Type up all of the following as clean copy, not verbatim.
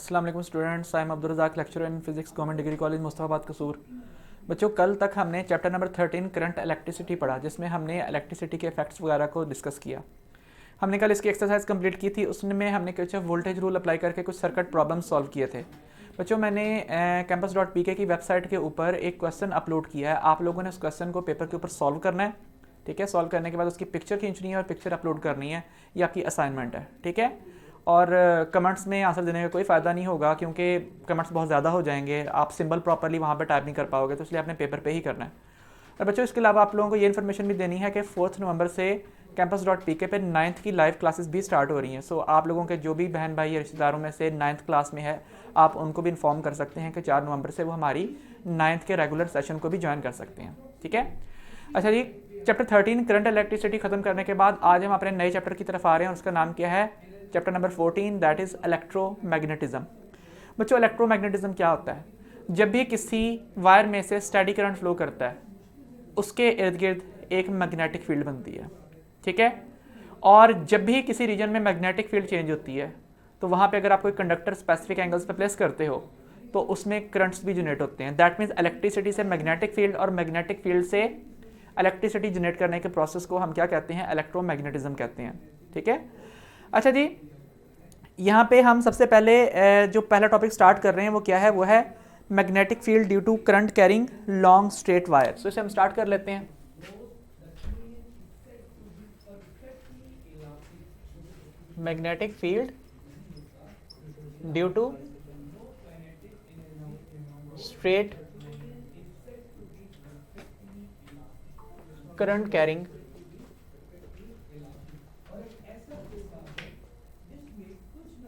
अस्सलाम वालेकुम students, I am Abdul Razzaq, lecturer in physics, government degree college Mustafabad Kasur. बच्चों, कल तक हमने चैप्टर नंबर 13 करंट इलेक्ट्रिसिटी पढ़ा, जिसमें हमने इलेक्ट्रिसिटी के इफेक्ट्स वगैरह को डिस्कस किया। हमने कल इसकी एक्सरसाइज कंप्लीट की थी। उसमें हमने कुछ वोल्टेज रूल अप्लाई करके कुछ सर्किट प्रॉब्लम सॉल्व किए थे। बच्चों, मैंने campus.pk की वेबसाइट के ऊपर एक क्वेश्चन अपलोड किया है। आप लोगों ने उस क्वेश्चन को पेपर के ऊपर सॉल्व करना है। ठीक है, सॉल्व करने के बाद उसकी पिक्चर खींचनी है और पिक्चर अपलोड करनी है। ये आपकी असाइनमेंट है। ठीक है, और कमेंट्स में आंसर देने का कोई फ़ायदा नहीं होगा, क्योंकि कमेंट्स बहुत ज़्यादा हो जाएंगे। आप सिंबल प्रॉपरली वहाँ पर टाइप नहीं कर पाओगे, तो इसलिए आपने पेपर पे ही करना है। और बच्चों, इसके अलावा आप लोगों को ये इन्फॉर्मेशन भी देनी है कि 4 नवंबर से campus.pk पे 9th की लाइव क्लासेस भी स्टार्ट हो रही हैं। सो आप लोगों के जो भी बहन भाई या रिश्तेदारों में से 9th क्लास में है, आप उनको भी इन्फॉर्म कर सकते हैं कि 4 नवंबर से वो हमारी 9th के रेगुलर सेशन को भी ज्वाइन कर सकते हैं। ठीक है, अच्छा जी। चैप्टर 13 करंट इलेक्ट्रिसिटी खत्म करने के बाद आज हम अपने नए चैप्टर की तरफ आ रहे हैं, और उसका नाम क्या है? Chapter number 14, that is electromagnetism. बच्चों, इलेक्ट्रोमैग्नेटिज्म क्या होता है? जब भी किसी वायर में से स्टडी करंट फ्लो करता है, उसके इर्द गिर्द एक मैग्नेटिक फील्ड बनती है। ठीक है, और जब भी किसी रीजन में मैग्नेटिक फील्ड चेंज होती है, तो वहाँ पे अगर आप कोई कंडक्टर स्पेसिफिक एंगल्स पे प्लेस करते हो, तो उसमें करंट्स भी जनरेट होते हैं। दैट मीन्स इलेक्ट्रिसिटी से मैग्नेटिक फील्ड और मैग्नेटिक फील्ड से इलेक्ट्रिसिटी जनरेट करने के प्रोसेस को हम क्या कहते हैं? इलेक्ट्रोमैग्नेटिज्म कहते हैं। ठीक है, अच्छा जी। यहाँ पे हम सबसे पहले जो पहला टॉपिक स्टार्ट कर रहे हैं वो क्या है? वो है magnetic field due to current carrying long straight wire. So इसे हम स्टार्ट कर लेते हैं। Magnetic field due to straight current carrying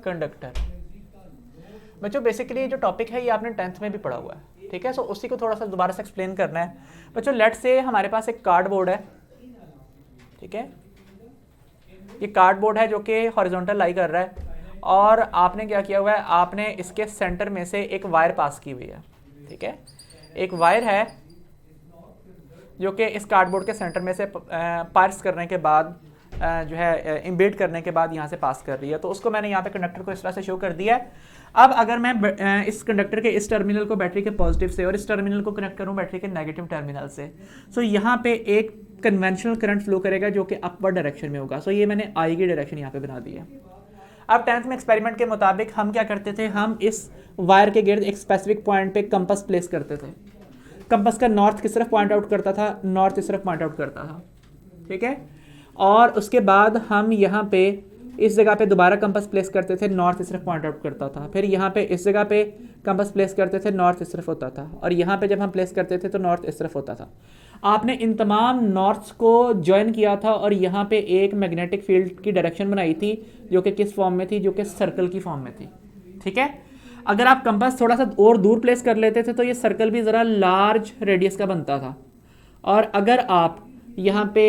conductor. बच्चों, बेसिकली जो टॉपिक है ये आपने 10th में भी पढ़ा हुआ है। ठीक है, सो उसी को थोड़ा सा दोबारा से एक्सप्लेन करना है। बच्चों, लेट से हमारे पास एक कार्डबोर्ड है। ठीक है, ये कार्डबोर्ड है जो कि हॉरिजॉन्टल लाई कर रहा है, और आपने क्या किया हुआ है? आपने इसके सेंटर में से एक वायर पास की हुई है। ठीक है, एक वायर है जो कि इस कार्डबोर्ड के सेंटर में से पास करने के बाद जो है इम्बेड करने के बाद यहाँ से पास कर रही है। तो उसको मैंने यहाँ पे कंडक्टर को इस तरह से शो कर दिया है। अब अगर मैं इस कंडक्टर के इस टर्मिनल को बैटरी के पॉजिटिव से और इस टर्मिनल को कनेक्ट करूँ बैटरी के नेगेटिव टर्मिनल से, सो यहाँ पे एक कन्वेंशनल करंट फ्लो करेगा जो कि अपवर्ड डायरेक्शन में होगा। सो ये मैंने आई की डायरेक्शन यहाँ पे बना दी है। अब 10th में एक्सपेरिमेंट के मुताबिक हम क्या करते थे? हम इस वायर के गिर्द एक स्पेसिफिक पॉइंट पे कंपास प्लेस करते थे। कंपास का नॉर्थ किस तरफ पॉइंट आउट करता था? नॉर्थ इस तरफ पॉइंट आउट करता था। ठीक है, और उसके बाद हम यहाँ पे इस जगह पे दोबारा कंपास प्लेस करते थे, नॉर्थ इस तरफ पॉइंट आउट करता था। फिर यहाँ पे इस जगह पे कंपास प्लेस करते थे, नॉर्थ इस तरफ होता था। और यहाँ पे जब हम प्लेस करते थे तो नॉर्थ इस तरफ होता था। आपने इन तमाम नॉर्थ्स को ज्वाइन किया था और यहाँ पे एक मैग्नेटिक फील्ड की डायरेक्शन बनाई थी, जो कि किस फॉर्म में थी? जो कि सर्कल की फॉर्म में थी। ठीक है, अगर आप कंपास थोड़ा सा और दूर प्लेस कर लेते थे तो ये सर्कल भी ज़रा लार्ज रेडियस का बनता था। और अगर आप यहाँ पे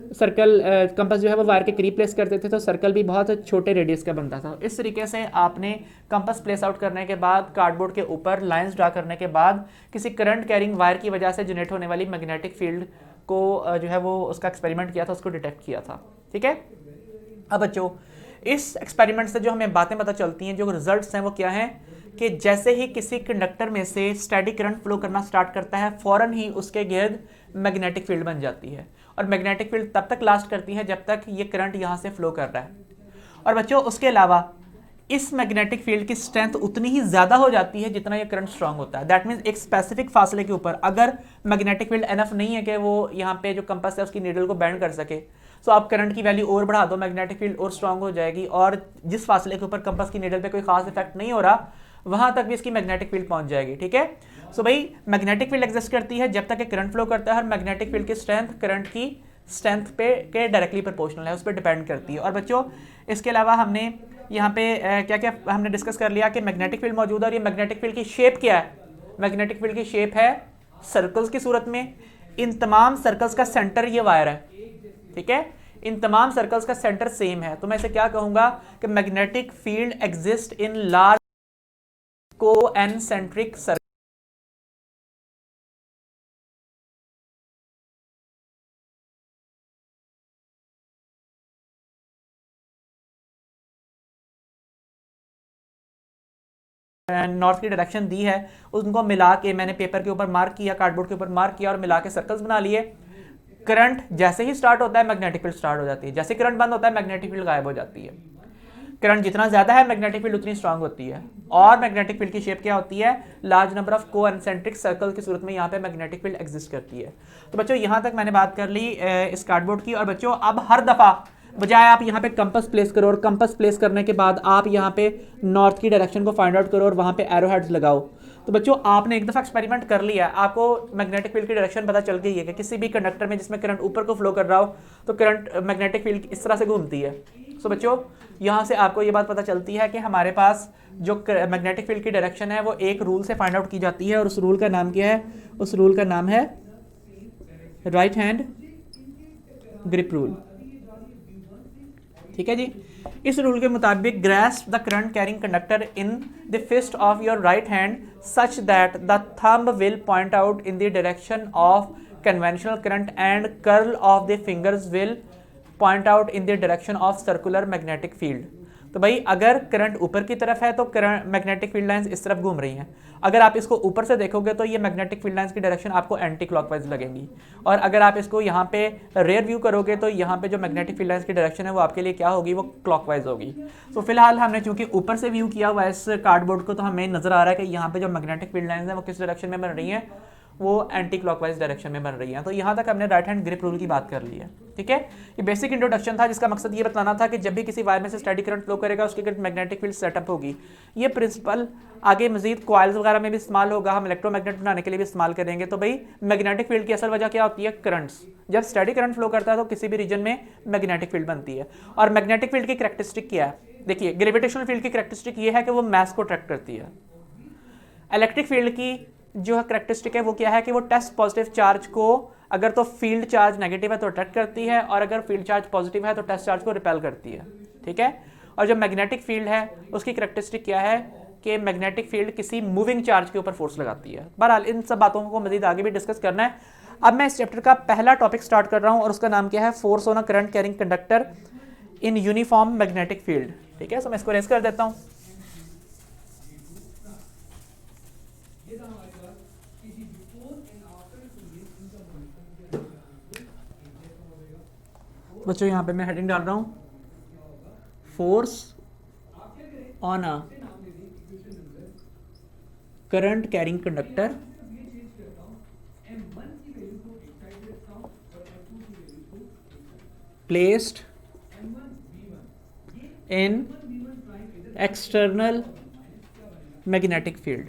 सर्कल कंपास जो है वो वायर के करीब प्लेस करते थे तो सर्कल भी बहुत छोटे रेडियस का बनता था। इस तरीके से आपने कंपास प्लेस आउट करने के बाद कार्डबोर्ड के ऊपर लाइंस ड्रा करने के बाद किसी करंट कैरिंग वायर की वजह से जनरेट होने वाली मैग्नेटिक फील्ड को जो है वो उसका एक्सपेरिमेंट किया था, उसको डिटेक्ट किया था। ठीक है, अब बच्चों, इस एक्सपेरिमेंट से जो हमें बातें पता चलती हैं, जो रिजल्ट्स हैं, वो क्या हैं? कि जैसे ही किसी कंडक्टर में से स्टैटिक करंट फ्लो करना स्टार्ट करता है, फौरन ही उसके गिर्द मैग्नेटिक फील्ड बन जाती है। और मैग्नेटिक फील्ड तब तक लास्ट करती है जब तक ये करंट यहाँ से फ्लो कर रहा है। और बच्चों, उसके अलावा इस मैग्नेटिक फील्ड की स्ट्रेंथ उतनी ही ज़्यादा हो जाती है जितना ये करंट स्ट्रांग होता है। दैट मीन्स एक स्पेसिफिक फासले के ऊपर अगर मैग्नेटिक फील्ड एनफ नहीं है कि वो यहाँ पे जो कंपास है उसकी नीडल को बैंड कर सके, तो आप करंट की वैल्यू और बढ़ा दो, मैग्नेटिक फील्ड और स्ट्रांग हो जाएगी, और जिस फासले के ऊपर कंपास की नीडल पे कोई खास इफेक्ट नहीं हो रहा, वहां तक भी इसकी मैग्नेटिक फील्ड पहुंच जाएगी। ठीक है, सो भाई मैग्नेटिक फील्ड एग्जिस्ट करती है जब तक करंट फ्लो करता है, और मैग्नेटिक फील्ड की स्ट्रेंथ करंट की स्ट्रेंथ पे के डायरेक्टली प्रोपोर्शनल है, उस पर डिपेंड करती है। और बच्चों, इसके अलावा हमने यहाँ पे क्या क्या हमने डिस्कस कर लिया कि मैग्नेटिक फील्ड मौजूद है, और ये मैग्नेटिक फील्ड की शेप क्या है? मैग्नेटिक फील्ड की शेप है सर्कल्स की सूरत में। इन तमाम सर्कल्स का सेंटर ये वायर है। ठीक है, इन तमाम सर्कल्स का सेंटर सेम है। तो मैं इसे क्या कहूंगा कि magnetic field exist in large को एनसेंट्रिक सर्कल। नॉर्थ की डायरेक्शन दी है उनको मिला के मैंने पेपर के ऊपर मार्क किया, कार्डबोर्ड के ऊपर मार्क किया और मिला के सर्कल्स बना लिए। करंट जैसे ही स्टार्ट होता है मैग्नेटिक फील्ड स्टार्ट हो जाती है, जैसे करंट बंद होता है मैग्नेटिक फील्ड गायब हो जाती है। करंट जितना ज्यादा है मैग्नेटिक फील्ड उतनी स्ट्रांग होती है। और मैग्नेटिक फील्ड की शेप क्या होती है? लार्ज नंबर ऑफ कोएंसेंट्रिक सर्कल की सूरत में यहाँ पे मैग्नेटिक फील्ड एग्जिस्ट करती है। तो बच्चों यहाँ तक मैंने बात कर ली इस कार्डबोर्ड की। और बच्चों अब हर दफा बजाय आप यहाँ पे कंपास प्लेस करो और कंपास प्लेस करने के बाद आप यहाँ पे नॉर्थ की डायरेक्शन को फाइंड आउट करो और वहाँ पे एरो हेड्स लगाओ। तो बच्चों आपने एक दफ़ा एक्सपेरिमेंट कर लिया, आपको मैग्नेटिक फील्ड की डायरेक्शन पता चल गई है कि किसी भी कंडक्टर में जिसमें करंट ऊपर को फ्लो कर रहा हो तो करंट मैग्नेटिक फील्ड इस तरह से घूमती है। सो बच्चों यहाँ से आपको ये बात पता चलती है कि हमारे पास जो मैग्नेटिक फील्ड की डायरेक्शन है वो एक रूल से फाइंड आउट की जाती है और उस रूल का नाम क्या है? उस रूल का नाम है राइट हैंड ग्रिप रूल। ठीक है जी। इस रूल के मुताबिक grasp the current carrying conductor in the fist of your right hand such that the thumb will point out in the direction of conventional current and curl of the fingers will point out in the direction of circular magnetic field. तो भाई अगर current ऊपर की तरफ है तो current magnetic field lines इस तरफ घूम रही हैं। अगर आप इसको ऊपर से देखोगे तो ये मैग्नेटिक फील्ड लाइंस की डायरेक्शन आपको एंटी क्लॉकवाइज लगेंगी। और अगर आप इसको यहाँ पे रेयर व्यू करोगे तो यहाँ पे जो मैग्नेटिक फील्ड लाइंस की डायरेक्शन है वो आपके लिए क्या होगी? वो क्लॉकवाइज होगी। तो फिलहाल हमने चूंकि ऊपर से व्यू किया हुआ है इस कार्डबोर्ड को तो हमें नजर आ रहा है कि यहाँ पे जो मैग्नेटिक फील्ड लाइंस है वो किस डायरेक्शन में बन रही है? वो एंटी क्लॉकवाइज डायरेक्शन में बन रही है। तो यहाँ तक हमने राइट हैंड ग्रिप रूल की बात कर ली है। ठीक है, ये बेसिक इंट्रोडक्शन था जिसका मकसद ये बताना था कि जब भी किसी वायर में से स्टैटिक करंट फ्लो करेगा उसकी मैग्नेटिक फील्ड सेटअप होगी। ये प्रिंसिपल आगे मजीद कॉइल्स वगैरह में भी इस्तेमाल होगा, हम इलेक्ट्रोमैग्नेट बनाने के लिए भी इस्तेमाल करेंगे। तो भाई मैग्नेटिक फील्ड की असल वजह क्या होती है? करंट्स। जब स्टैटिक करंट फ्लो करता है तो किसी भी रीजन में मैग्नेटिक फील्ड बनती है। और मैग्नेटिक फील्ड की कैरेक्टरिस्टिक क्या है? देखिए ग्रेविटेशनल फील्ड की कैरेक्टरिस्टिक ये है कि वो मास को अट्रैक्ट करती है। इलेक्ट्रिक फील्ड की जो कैरेक्टरिस्टिक है वो क्या है कि वो टेस्ट पॉजिटिव चार्ज को अगर तो फील्ड चार्ज नेगेटिव है तो अट्रैक्ट करती है और अगर फील्ड चार्ज पॉजिटिव है तो टेस्ट चार्ज को रिपेल करती है। ठीक है, और जो मैग्नेटिक फील्ड है उसकी कैरेक्टरिस्टिक क्या है कि मैग्नेटिक फील्ड किसी मूविंग चार्ज के ऊपर फोर्स लगाती है। बहरहाल इन सब बातों को मजीद आगे भी डिस्कस करना है। अब मैं इस चैप्टर का पहला टॉपिक स्टार्ट कर रहा हूँ और उसका नाम क्या है? Force on a current carrying conductor in uniform magnetic field. ठीक है, सो मैं इसको रेस कर देता हूँ। बच्चों यहाँ पे मैं हेडिंग डाल रहा हूँ force on a current carrying conductor placed in external magnetic field.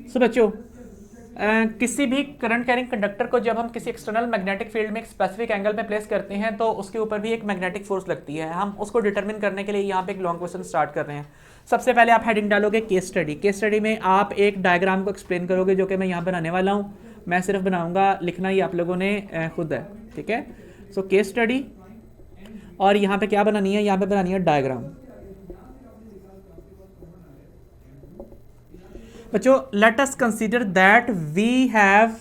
So बच्चों किसी भी करंट कैरिंग कंडक्टर को जब हम किसी एक्सटर्नल मैग्नेटिक फील्ड में एक स्पेसिफिक एंगल पे प्लेस करते हैं तो उसके ऊपर भी एक मैग्नेटिक फोर्स लगती है। हम उसको डिटरमिन करने के लिए यहाँ पे एक लॉन्ग क्वेश्चन स्टार्ट कर रहे हैं। सबसे पहले आप हेडिंग डालोगे केस स्टडी। केस स्टडी में आप एक डायग्राम को एक्सप्लेन करोगे जो कि मैं यहाँ बनाने वाला हूँ। मैं सिर्फ बनाऊँगा, लिखना ही आप लोगों ने खुद है। ठीक है, सो केस स्टडी और यहाँ पे क्या बनानी है? यहाँ पे बनानी है डायग्राम। बच्चों let us consider that we have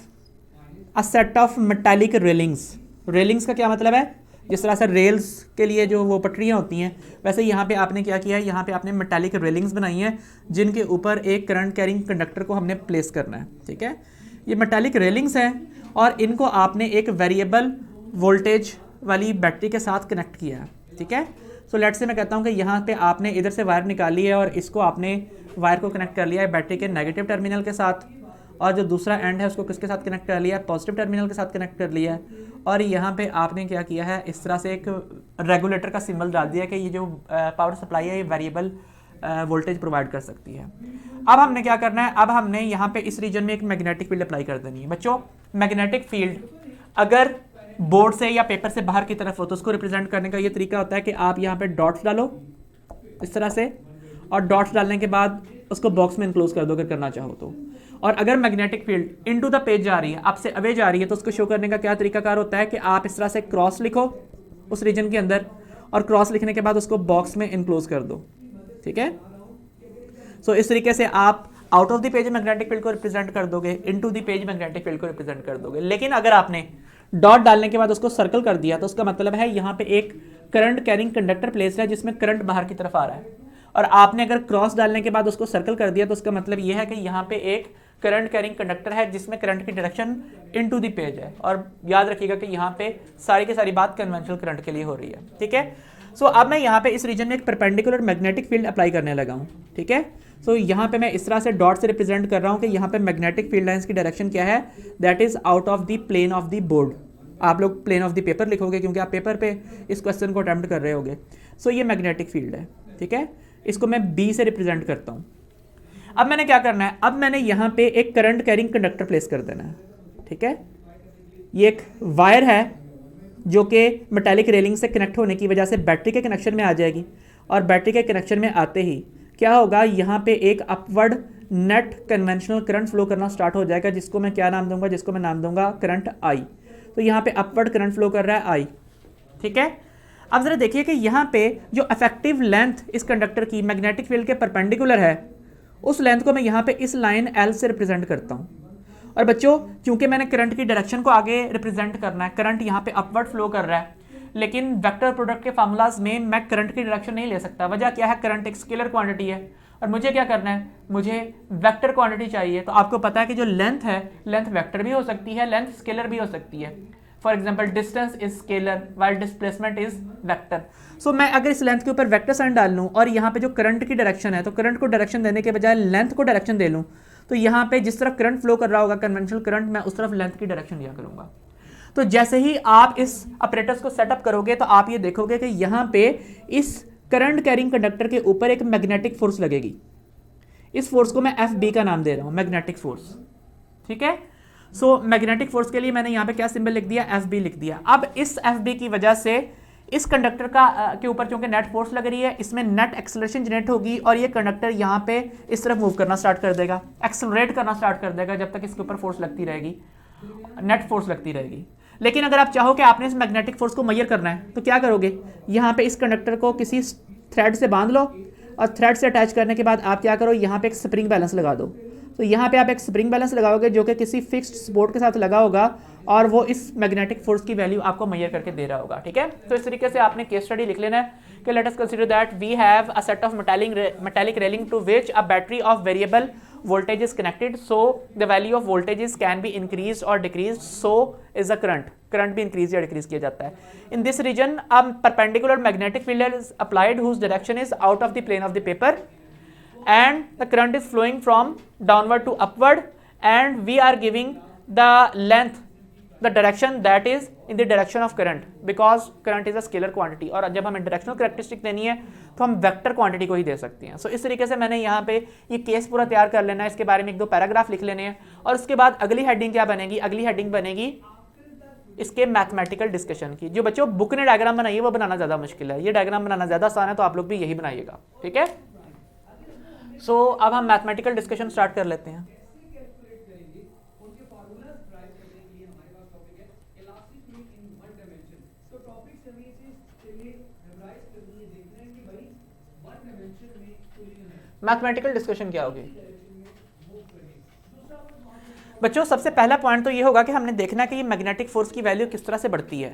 a set of metallic railings. Railings का क्या मतलब है? जिस तरह से रेल्स के लिए जो वो पटरियाँ होती हैं वैसे यहाँ पे आपने क्या किया है? यहाँ पे आपने मेटालिक रेलिंग्स बनाई हैं जिनके ऊपर एक करंट कैरिंग कंडक्टर को हमने प्लेस करना है। ठीक है, ये मेटालिक रेलिंग्स हैं और इनको आपने एक वेरिएबल वोल्टेज वाली बैटरी के साथ कनेक्ट किया है। ठीक है, सो लेट से मैं कहता हूँ कि यहाँ पे आपने इधर से वायर निकाली है और इसको आपने वायर को कनेक्ट कर लिया है बैटरी के नेगेटिव टर्मिनल के साथ और जो दूसरा एंड है उसको किसके साथ कनेक्ट कर लिया है? पॉजिटिव टर्मिनल के साथ कनेक्ट कर लिया है। और यहाँ पे आपने क्या किया है? इस तरह से एक रेगुलेटर का सिंबल डाल दिया कि ये जो पावर सप्लाई है ये वेरिएबल वोल्टेज प्रोवाइड कर सकती है। अब हमने क्या करना है? अब हमने यहाँ पे इस रीजन में एक मैग्नेटिक फील्ड अप्लाई कर देनी है। बच्चों मैग्नेटिक फील्ड अगर बोर्ड से या पेपर से बाहर की तरफ हो तो उसको रिप्रेजेंट करने का ये तरीका होता है कि आप यहाँ पे डॉट्स डालो इस तरह से और डॉट्स डालने के बाद उसको बॉक्स में इनक्लोज कर दो अगर करना चाहो तो। और अगर magnetic field into the page जा रही है, आपसे अवे जा रही है, तो उसको शो करने का क्या तरीकाकार होता है कि आप इस तरह से क्रॉस लिखो उस रीजन के अंदर और क्रॉस लिखने के बाद उसको बॉक्स में इनक्लोज कर दो। ठीक है, सो इस तरीके से आप out of the page magnetic field को रिप्रेजेंट कर दोगे, into the page magnetic field को रिप्रेजेंट कर दोगे। लेकिन अगर आपने डॉट डालने के बाद उसको सर्कल कर दिया तो उसका मतलब है यहाँ पे एक करंट कैरिंग कंडक्टर प्लेस्ड है जिसमें करंट बाहर की तरफ आ रहा है, और आपने अगर क्रॉस डालने के बाद उसको सर्कल कर दिया तो उसका मतलब ये है कि यहाँ पे एक करंट कैरिंग कंडक्टर है जिसमें करंट की डायरेक्शन इनटू द पेज है। और याद रखिएगा कि यहाँ पे सारी की सारी बात कन्वेंशनल करंट के लिए हो रही है, ठीक है। सो अब मैं यहाँ पे इस रीजन में एक परपेंडिकुलर मैग्नेटिक फील्ड अप्लाई करने लगा हूँ, ठीक है। सो यहाँ पे मैं इस तरह से डॉट से रिप्रेजेंट कर रहा हूँ कि यहाँ पे मैग्नेटिक फील्ड लाइंस की डायरेक्शन क्या है, that is out of the plane of the board. आप लोग प्लेन ऑफ द पेपर लिखोगे क्योंकि आप पेपर पे इस क्वेश्चन को अटेम्प्ट कर रहे होगे। सो ये मैग्नेटिक फील्ड है, ठीक है। इसको मैं बी से रिप्रेजेंट करता हूँ। अब मैंने क्या करना है, अब मैंने यहाँ पे एक करंट कैरिंग कंडक्टर प्लेस कर देना है, ठीक है। ये एक वायर है जो कि मेटालिक रेलिंग से कनेक्ट होने की वजह से बैटरी के कनेक्शन में आ जाएगी, और बैटरी के कनेक्शन में आते ही क्या होगा, यहाँ पे एक upward net conventional current flow करना स्टार्ट हो जाएगा, जिसको मैं क्या नाम दूंगा, जिसको मैं नाम दूंगा करंट आई। तो यहाँ पे अपवर्ड करंट फ्लो कर रहा है आई, ठीक है। अब जरा देखिए कि यहाँ पे जो इफेक्टिव लेंथ इस कंडक्टर की मैग्नेटिक फील्ड के परपेंडिकुलर है, उस लेंथ को मैं यहाँ पे इस लाइन एल से रिप्रेजेंट करता हूँ। और बच्चों क्योंकि मैंने करंट की डायरेक्शन को आगे रिप्रेजेंट करना है, करंट यहाँ पे अपवर्ड फ्लो कर रहा है, लेकिन वेक्टर प्रोडक्ट के फार्मूलाज में मैं करंट की डायरेक्शन नहीं ले सकता। वजह क्या है, करंट एक स्केलर क्वांटिटी है और मुझे क्या करना है, मुझे वेक्टर क्वांटिटी चाहिए। तो आपको पता है कि जो लेंथ है, लेंथ वेक्टर भी हो सकती है, लेंथ स्केलर भी हो सकती है। For example distance is scalar while displacement is vector. So मैं अगर इस लेंथ के ऊपर वेक्टर साइन डाल लूँ और यहाँ पे जो करंट की डायरेक्शन है, तो करंट को डायरेक्शन देने के बजाय लेंथ को डायरेक्शन दे लूँ, तो यहाँ पे जिस तरफ करंट फ्लो कर रहा होगा कन्वेंशनल करंट, मैं उस तरफ लेंथ की डायरेक्शन दिया करूँगा। तो जैसे ही आप इस ऑपरेटर्स को सेटअप करोगे तो आप ये देखोगे कि यहाँ पे इस करंट कैरिंग कंडक्टर के ऊपर एक मैग्नेटिक फोर्स लगेगी। इस फोर्स को मैं एफ बी का नाम दे रहा हूँ, मैग्नेटिक फोर्स, ठीक है। सो मैग्नेटिक फोर्स के लिए मैंने यहाँ पे क्या सिंबल लिख दिया, एफ बी लिख दिया। अब इस एफ बी की वजह से इस कंडक्टर का के ऊपर चूंकि नेट फोर्स लग रही है, इसमें नेट एक्सेलरेशन जनरेट होगी और ये कंडक्टर यहाँ पे इस तरफ मूव करना स्टार्ट कर देगा, एक्सेलरेट करना स्टार्ट कर देगा जब तक इसके ऊपर फोर्स लगती रहेगी, नेट फोर्स लगती रहेगी। लेकिन अगर आप चाहो कि आपने इस मैग्नेटिक फोर्स को मेजर करना है, तो क्या करोगे, यहाँ पे इस कंडक्टर को किसी थ्रेड से बांध लो और थ्रेड से अटैच करने के बाद आप क्या करो, यहाँ पे एक स्प्रिंग बैलेंस लगा दो। तो यहाँ पे आप एक स्प्रिंग बैलेंस लगाओगे जो कि किसी फिक्स्ड सपोर्ट के साथ लगा होगा और वो इस मैग्नेटिक फोर्स की वैल्यू आपको मेजर करके दे रहा होगा, ठीक है। तो इस तरीके से आपने केस स्टडी लिख लेना है कि let us consider that we have a set of metallic railing to which a battery of variable voltage is connected, so the value of voltages can be increased or decreased, so is the current भी increase या decrease किया जाता है। In this region a perpendicular magnetic field is applied whose direction is out of the plane of the paper and the current is flowing from downward to upward and we are giving the length, the direction that is in the direction of current because current is a scalar quantity। और जब हमें directional characteristic देनी है तो हम vector quantity को ही दे सकते हैं। सो इस तरीके से मैंने यहाँ पे ये केस पूरा तैयार कर लेना है, इसके बारे में एक दो पैराग्राफ लिख लेने हैं और उसके बाद अगली हेडिंग क्या बनेगी, अगली हेडिंग बनेगी इसके मैथमेटिकल डिस्कशन की। जो बच्चों बुक ने डायग्राम बनाई है वो बनाना ज़्यादा मुश्किल है, ये डायग्राम बनाना ज़्यादा आसान है, तो आप लोग भी यही बनाइएगा, ठीक है। सो अब हम मैथमेटिकल डिस्कशन स्टार्ट कर लेते हैं। मैथमेटिकल डिस्कशन क्या होगी बच्चों, सबसे पहला पॉइंट तो ये होगा कि हमने देखना है कि ये मैग्नेटिक फोर्स की वैल्यू किस तरह से बढ़ती है।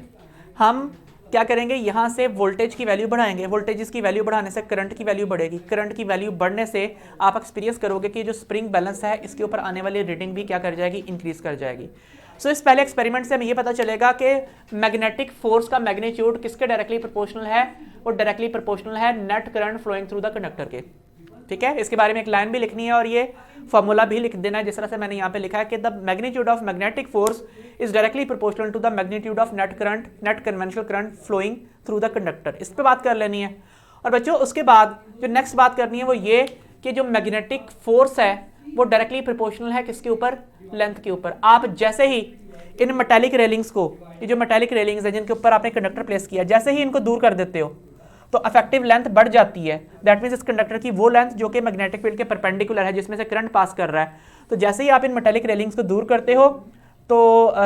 हम क्या करेंगे, यहाँ से वोल्टेज की वैल्यू बढ़ाएंगे, वोल्टेज की वैल्यू बढ़ाने से करंट की वैल्यू बढ़ेगी, करंट की वैल्यू बढ़ने से आप एक्सपीरियंस करोगे कि जो स्प्रिंग बैलेंस है इसके ऊपर आने वाली रीडिंग भी क्या कर जाएगी, इंक्रीज कर जाएगी। सो इस पहले एक्सपेरिमेंट से हमें ये पता चलेगा कि मैग्नेटिक फोर्स का मैग्नीट्यूड किसके डायरेक्टली प्रोपोर्शनल है, वो डायरेक्टली प्रोपोर्शनल है net current flowing through the conductor के, ठीक है। इसके बारे में एक लाइन भी लिखनी है और ये फॉर्मूला भी लिख देना है जिस तरह से मैंने यहाँ पे लिखा है कि the magnitude of magnetic force is directly proportional to the magnitude of net current, net conventional current flowing through the conductor. इस पे बात कर लेनी है। और बच्चों उसके बाद जो नेक्स्ट बात करनी है वो ये कि जो मैग्नेटिक फोर्स है वो डायरेक्टली प्रोपोर्शनल है किसके ऊपर, लेंथ के ऊपर। आप जैसे ही इन मेटालिक रेलिंग्स को, ये जो मेटालिक रेलिंग्स है जिनके ऊपर आपने कंडक्टर प्लेस किया, जैसे ही इनको दूर कर देते हो तो इफेक्टिव लेंथ बढ़ जाती है। दैट मीन्स इस कंडक्टर की वो लेंथ जो कि मैग्नेटिक फील्ड के परपेंडिकुलर है, जिसमें से करंट पास कर रहा है। तो जैसे ही आप इन मेटालिक रेलिंग्स को दूर करते हो तो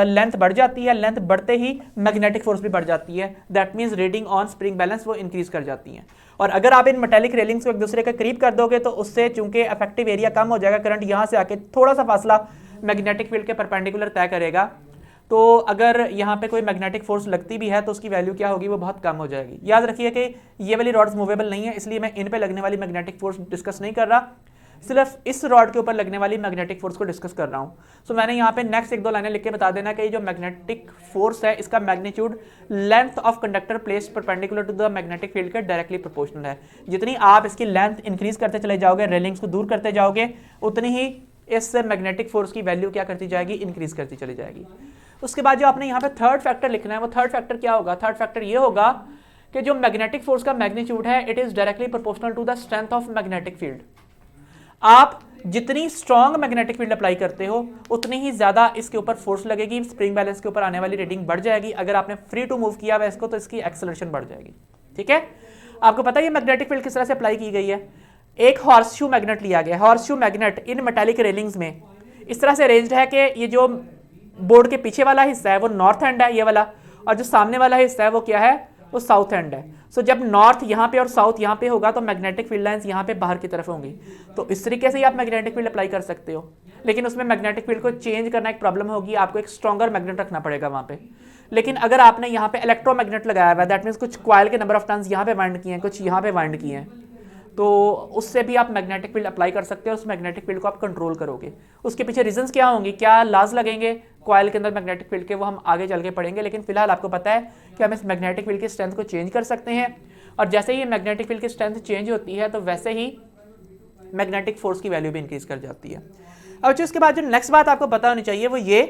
लेंथ बढ़ जाती है, लेंथ बढ़ते ही मैग्नेटिक फोर्स भी बढ़ जाती है। That means reading on spring balance वो इंक्रीज कर जाती हैं। और अगर आप इन मेटालिक रेलिंग्स को एक दूसरे के करीब कर दोगे तो उससे चूंकि इफेक्टिव एरिया कम हो जाएगा, करंट यहाँ से आके थोड़ा सा फासला मैग्नेटिक फील्ड के परपेंडिकुलर तय करेगा, तो अगर यहाँ पे कोई मैग्नेटिक फोर्स लगती भी है तो उसकी वैल्यू क्या होगी, वो बहुत कम हो जाएगी। याद रखिए कि ये वाली रॉड्स मूवेबल नहीं है, इसलिए मैं इन पे लगने वाली मैग्नेटिक फोर्स डिस्कस नहीं कर रहा, सिर्फ इस रॉड के ऊपर लगने वाली मैग्नेटिक फोर्स को डिस्कस कर रहा हूँ। सो मैंने यहाँ पे नेक्स्ट एक दो लाइनें लिख के बता देना कि जो मैग्नेटिक फोर्स है इसका magnitude length of conductor placed perpendicular to the magnetic field के डायरेक्टली प्रोपोर्शनल है। जितनी आप इसकी लेंथ इंक्रीज करते चले जाओगे, रेलिंग्स को दूर करते जाओगे, उतनी ही इस मैग्नेटिक फोर्स की वैल्यू क्या करती जाएगी, इंक्रीज करती चली जाएगी। उसके बाद जो आपने यहाँ पे थर्ड फैक्टर लिखना है, वो थर्ड फैक्टर क्या होगा, थर्ड फैक्टर ये होगा कि जो मैग्नेटिक फोर्स का मैग्नीट्यूड है it is directly proportional to the strength of magnetic field. आप जितनी स्ट्रॉन्ग मैग्नेटिक फील्ड अप्लाई करते हो उतनी ही ज्यादा इसके ऊपर फोर्स लगेगी, स्प्रिंग बैलेंस के ऊपर आने वाली रीडिंग बढ़ जाएगी। अगर आपने फ्री टू मूव किया हुआ इसको तो इसकी एक्सेलरेशन बढ़ जाएगी। ठीक है, आपको पता है ये मैग्नेटिक फील्ड किस तरह से अप्लाई की गई है। एक हॉर्सशू मैग्नेट लिया गया, हॉर्सशू मैग्नेट इन मेटालिक रेलिंग्स में इस तरह से अरेंज्ड है कि ये जो बोर्ड के पीछे वाला हिस्सा है वो नॉर्थ एंड है ये वाला, और जो सामने वाला हिस्सा है वो क्या है, वो साउथ एंड है। सो जब नॉर्थ यहाँ पे और साउथ यहाँ पे होगा तो मैग्नेटिक फील्ड लाइंस यहाँ पे बाहर की तरफ होंगी। तो इस तरीके से ही आप मैग्नेटिक फील्ड अप्लाई कर सकते हो, लेकिन उसमें मैग्नेटिक फील्ड को चेंज करना एक प्रॉब्लम होगी, आपको एक स्ट्रॉन्गर मैग्नेट रखना पड़ेगा वहाँ पे। लेकिन अगर आपने यहाँ पे इलेक्ट्रोमैग्नेट लगाया हुआ है, दैट मीन्स कुछ कॉइल के नंबर ऑफ टर्न्स यहाँ पे वाइंड किए हैं, कुछ यहाँ पे वाइंड किए हैं, तो उससे भी आप मैग्नेटिक फील्ड अप्लाई कर सकते हो, उस मैग्नेटिक फील्ड को आप कंट्रोल करोगे। उसके पीछे रीजंस क्या होंगी, क्या लॉज लगेंगे कॉइल के अंदर मैग्नेटिक फील्ड के, वो हम आगे चल के पढ़ेंगे। लेकिन फिलहाल आपको पता है कि हम इस मैग्नेटिक फील्ड की स्ट्रेंथ को चेंज कर सकते हैं, और जैसे ही मैग्नेटिक फील्ड की स्ट्रेंथ चेंज होती है तो वैसे ही मैग्नेटिक फोर्स की वैल्यू भी इंक्रीज कर जाती है। अब उसके बाद जो नेक्स्ट बात आपको पता होनी चाहिए वो ये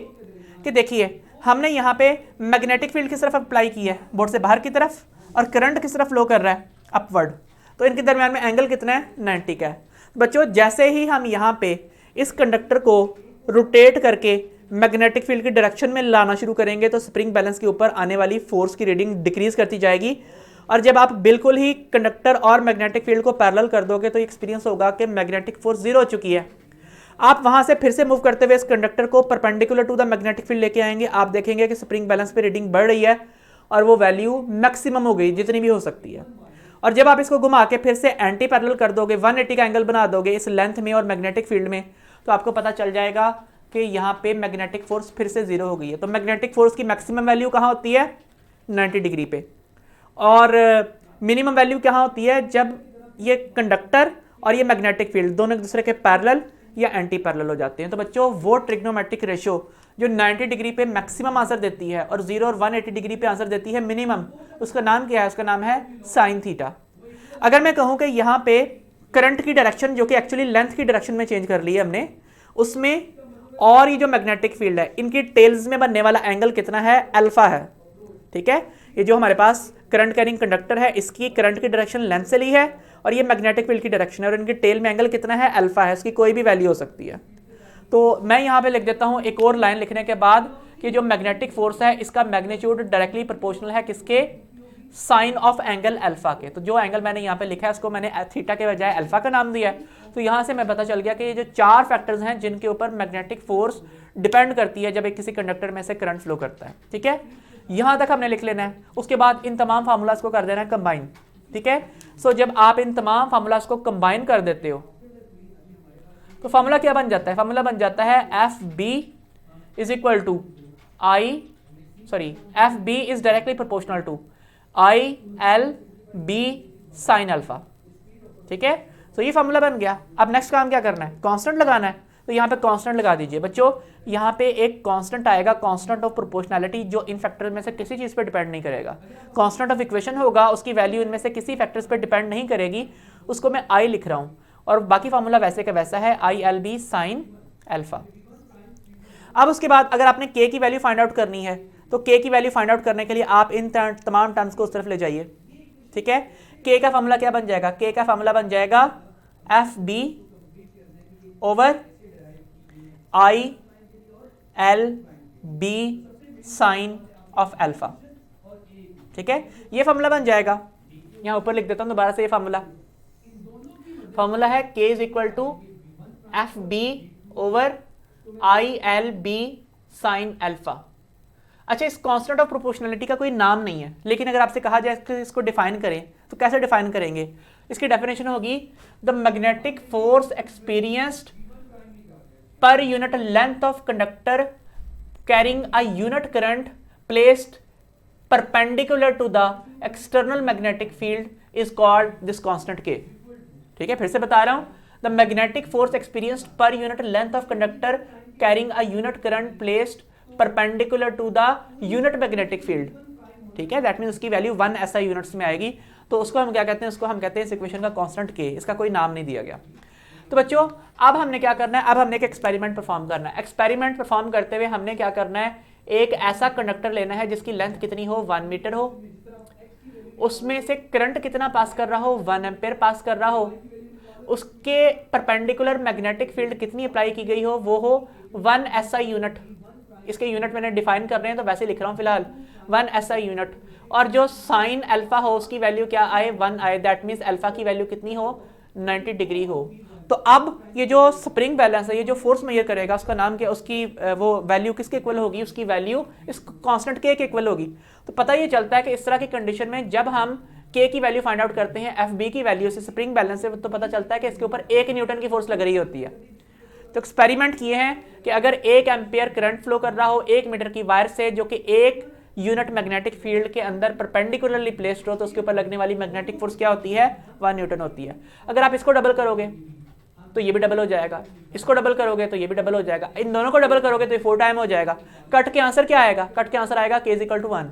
कि देखिए हमने यहाँ पे मैग्नेटिक फील्ड की तरफ अप्लाई की है, बोर्ड से बाहर की तरफ, और करंट किस तरफ फ्लो कर रहा है, अपवर्ड। तो इनके दरमियान में एंगल कितना है, 90 का है। बच्चों जैसे ही हम यहाँ पे इस कंडक्टर को रोटेट करके मैग्नेटिक फील्ड की डायरेक्शन में लाना शुरू करेंगे तो स्प्रिंग बैलेंस के ऊपर आने वाली फोर्स की रीडिंग डिक्रीज करती जाएगी, और जब आप बिल्कुल ही कंडक्टर और मैग्नेटिक फील्ड को पैरेलल कर दोगे तो एक्सपीरियंस होगा कि मैग्नेटिक फोर्स जीरो हो चुकी है। आप वहां से फिर से मूव करते हुए इस कंडक्टर को perpendicular to the magnetic field लेके आएंगे, आप देखेंगे कि स्प्रिंग बैलेंस पे रीडिंग बढ़ रही है और वो वैल्यू मैक्सिमम हो गई जितनी भी हो सकती है। और जब आप इसको घुमा के फिर से एंटी पैरेलल कर दोगे, 180 का एंगल बना दोगे इस लेंथ में और मैग्नेटिक फील्ड में, तो आपको पता चल जाएगा कि यहाँ पे मैग्नेटिक फोर्स फिर से जीरो हो गई है। तो मैग्नेटिक फोर्स की मैक्सिमम वैल्यू कहाँ होती है, 90 डिग्री पे, और मिनिमम वैल्यू कहाँ होती है, जब ये कंडक्टर और ये मैग्नेटिक फील्ड दोनों एक दूसरे के पैरेलल या एंटी पैरेलल हो जाते हैं। तो बच्चों वो ट्रिग्नोमेट्रिक रेशियो जो 90 डिग्री पे मैक्सिमम आंसर देती है और 0 और 180 डिग्री पे आंसर देती है मिनिमम, उसका नाम क्या है, उसका नाम है साइन थीटा। अगर मैं कहूँ कि यहाँ पे करंट की डायरेक्शन जो कि एक्चुअली लेंथ की डायरेक्शन में चेंज कर ली है हमने, उसमें और ये जो मैग्नेटिक फील्ड है इनकी टेल्स में बनने वाला एंगल कितना है, अल्फा है। ठीक है, ये जो हमारे पास करंट कैरिंग कंडक्टर है इसकी करंट की डायरेक्शन लेंथ से ली है और ये मैग्नेटिक फील्ड की डायरेक्शन है, और इनके टेल में एंगल कितना है, अल्फा है। इसकी कोई भी वैल्यू हो सकती है। तो मैं यहाँ पे लिख देता हूँ एक और लाइन लिखने के बाद कि जो मैग्नेटिक फोर्स है इसका मैग्नीट्यूड डायरेक्टली प्रोपोर्शनल है किसके, साइन ऑफ एंगल अल्फा के। तो जो एंगल मैंने यहाँ पे लिखा है उसको मैंने थीटा के बजाय अल्फा का नाम दिया है। तो यहाँ से मैं पता चल गया कि ये जो चार फैक्टर्स हैं जिनके ऊपर मैग्नेटिक फोर्स डिपेंड करती है जब एक किसी कंडक्टर में से करंट फ्लो करता है। ठीक है, यहाँ तक हमने लिख लेना है। उसके बाद इन तमाम फार्मूलाज को कर देना है कंबाइन। ठीक है, सो जब आप इन तमाम फार्मूलाज को कंबाइन कर देते हो तो फार्मूला क्या बन जाता है, फार्मूला बन जाता है F B is equal to F B is directly proportional to I L B sine alpha. ठीक है, तो ये फार्मूला बन गया। अब नेक्स्ट काम क्या करना है, कांस्टेंट लगाना है। तो यहाँ पे कांस्टेंट लगा दीजिए बच्चों। यहाँ पे एक कांस्टेंट आएगा, कांस्टेंट ऑफ प्रोपोर्शनैलिटी, जो इन फैक्टर्स में से किसी चीज़ पे डिपेंड नहीं करेगा। कांस्टेंट ऑफ इक्वेशन होगा, उसकी वैल्यू इनमें से किसी फैक्टर्स पे डिपेंड नहीं करेगी, उसको मैं आई लिख रहा हूँ, और बाकी फार्मूला वैसे का वैसा है, I L B sine alpha. अब उसके बाद अगर आपने के की वैल्यू फाइंड आउट करनी है तो के की वैल्यू फाइंड आउट करने के लिए आप इन तमाम टर्म्स को उस तरफ ले जाइए। ठीक है, के का फार्मूला क्या बन जाएगा, के का फार्मूला बन जाएगा F B over I L B sine of alpha. ठीक है, ये फार्मूला बन जाएगा। यहां ऊपर लिख देता हूं दोबारा से, ये फार्मूला है K is equal to F B over I L B sine alpha. अच्छा, इस कांस्टेंट ऑफ प्रोपोर्शनैलिटी का कोई नाम नहीं है, लेकिन अगर आपसे कहा जाए कि इसको डिफाइन करें तो कैसे डिफाइन करेंगे, इसकी डेफिनेशन होगी the magnetic force experienced per unit length of conductor carrying a unit current placed perpendicular to the external magnetic field is called this constant K। ठीक है, फिर से बता रहा हूं, the magnetic force experienced per unit length of conductor carrying a unit current placed perpendicular to the unit magnetic field. ठीक है, that mean उसकी वैल्यू 1 SI यूनिट्स में आएगी। तो उसको हम क्या कहते हैं, उसको हम कहते हैं इस इक्वेशन का कांस्टेंट K। इसका कोई नाम नहीं दिया गया। तो बच्चों अब हमने क्या करना है, अब हमने एक एक्सपेरिमेंट परफॉर्म करना है। एक्सपेरिमेंट परफॉर्म करते हुए हमने क्या करना है, एक ऐसा कंडक्टर लेना है जिसकी लेंथ कितनी हो, 1 मीटर हो, उसमें से करंट कितना पास कर रहा हो, 1 एम्पेयर पास कर रहा हो, उसके परपेंडिकुलर मैग्नेटिक फील्ड कितनी अप्लाई की गई हो, वो हो 1 SI यूनिट। इसके यूनिट मैंने डिफाइन कर रहे हैं तो वैसे लिख रहा हूं फिलहाल 1 SI यूनिट। और जो साइन अल्फा हो उसकी वैल्यू क्या आए, 1 आए। दैट मीन्स अल्फा की वैल्यू कितनी हो, 90 डिग्री हो। तो अब ये जो स्प्रिंग बैलेंस है, ये जो फोर्स मेजर करेगा उसका नाम क्या, उसकी वो वैल्यू किसके इक्वल होगी, उसकी वैल्यू इस कांस्टेंट K के इक्वल होगी। तो पता ये चलता है कि इस तरह की कंडीशन में जब हम K की वैल्यू फाइंड आउट करते हैं FB की वैल्यू से, स्प्रिंग बैलेंस से, तो पता चलता है कि इसके ऊपर 1 न्यूटन की फोर्स लग रही होती है। तो एक्सपेरिमेंट किए हैं कि अगर 1 एम्पियर करंट फ्लो कर रहा हो 1 मीटर की वायर से, जो कि 1 यूनिट मैग्नेटिक फील्ड के अंदर परपेंडिकुलरली प्लेस्ड हो, तो उसके ऊपर लगने वाली मैग्नेटिक फोर्स क्या होती है, 1 न्यूटन होती है। अगर आप इसको डबल करोगे तो ये भी डबल हो जाएगा, इसको डबल करोगे तो ये भी डबल हो जाएगा, इन दोनों को डबल करोगे तो ये 4 टाइम हो जाएगा। कट के आंसर क्या आएगा, कट के आंसर आएगा K = 1।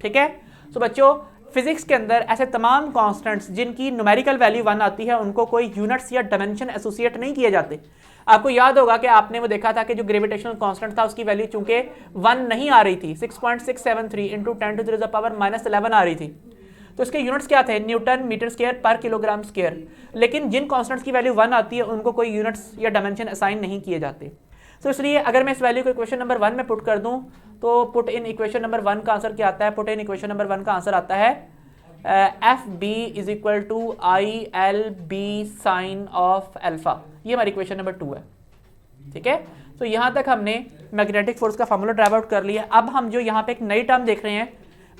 ठीक है, तो बच्चों फिजिक्स के अंदर ऐसे तमाम कांस्टेंट्स जिनकी न्यूमेरिकल वैल्यू 1 आती है उनको कोई यूनिट्स या डायमेंशन एसोसिएट नहीं किए जाते। आपको याद होगा कि आपने वो देखा था कि जो ग्रेविटेशनल कांस्टेंट था उसकी वैल्यू चूंकि 1 नहीं आ रही थी, 6.673 × 10⁻11 आ रही थी, तो इसके यूनिट्स क्या थे, न्यूटन मीटर स्क्वायर पर किलोग्राम स्क्वायर। लेकिन जिन कांस्टेंट्स की वैल्यू 1 आती है उनको कोई यूनिट्स या डायमेंशन असाइन नहीं किए जाते। तो इसलिए अगर मैं इस वैल्यू को इक्वेशन नंबर 1 में पुट कर दूं तो पुट इन इक्वेशन नंबर 1 का आंसर क्या आता है, पुट इन इक्वेशन नंबर 1 का आंसर आता है FB = ILB sine of alpha. ये हमारी इक्वेशन नंबर 2 है। ठीक है, तो यहां तक हमने मैग्नेटिक फोर्स का फॉर्मूला ड्राइव आउट कर लिया। अब हम जो यहाँ पे एक नई टर्म देख रहे हैं